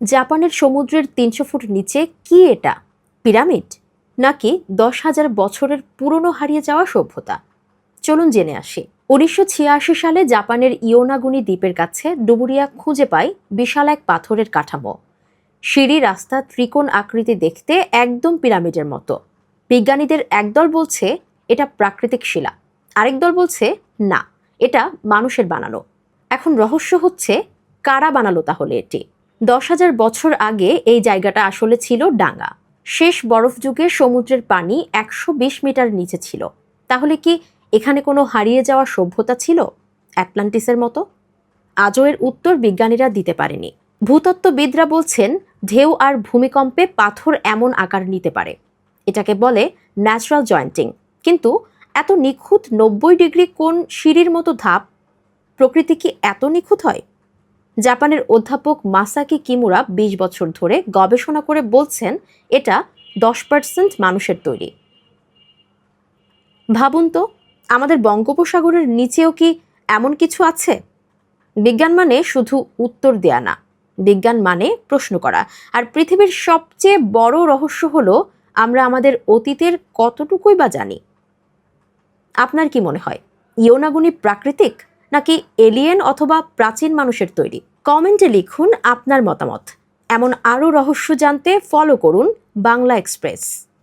জাপানের সমুদ্রের ৩০০ ফুট নিচে কি এটা? পিরামিড নাকি ১০,০০০ বছরের পুরনো হারিয়ে যাওয়া সভ্যতা? চলুন জেনে আসি। ১৯৮৬ সালে জাপানের ইয়োনাগুনি দ্বীপের কাছে ডুবুরিয়া খুঁজে পায় বিশাল এক পাথরের কাঠামো। সিঁড়ি রাস্তা ত্রিকোণ আকৃতি, দেখতে একদম পিরামিডের মতো। বিজ্ঞানীদের একদল বলছে এটা প্রাকৃতিক শিলা, আরেক দল বলছে না, এটা মানুষের বানানো। এখন রহস্য হচ্ছে, কারা বানালো তাহলে এটি? ১০,০০০ বছর আগে এই জায়গাটা আসলে ছিল ডাঙা। শেষ বরফ যুগে সমুদ্রের পানি ১২০ মিটার নিচে ছিল। তাহলে কি এখানে কোনো হারিয়ে যাওয়া সভ্যতা ছিল, অ্যাটলান্টিসের মতো? আজও এর উত্তর বিজ্ঞানীরা দিতে পারেনি। ভূতত্ত্ববিদরা বলছেন ঢেউ আর ভূমিকম্পে পাথর এমন আকার নিতে পারে, এটাকে বলে ন্যাচারাল জয়েন্টিং। কিন্তু এত নিখুঁত ৯০ ডিগ্রি কোণ সিঁড়ির মতো ধাপ, প্রকৃতি কি এত নিখুঁত হয়? জাপানের অধ্যাপক মাসাকি কিমুরা ২০ বছর ধরে গবেষণা করে বলছেন এটা ১০% মানুষের তৈরি। ভাবুন তো, আমাদের বঙ্গোপসাগরের নিচেও কি এমন কিছু আছে? বিজ্ঞান মানে শুধু উত্তর দেয়া না, বিজ্ঞান মানে প্রশ্ন করা। আর পৃথিবীর সবচেয়ে বড় রহস্য হলো, আমরা আমাদের অতীতের কতটুকুই বা জানি। আপনার কি মনে হয়, ইয়োনাগুনি প্রাকৃতিক নাকি এলিয়েন অথবা প্রাচীন মানুষের তৈরি? কমেন্টে লিখুন আপনার মতামত। এমন আরও রহস্য জানতে ফলো করুন বাংলা এক্সপ্রেস।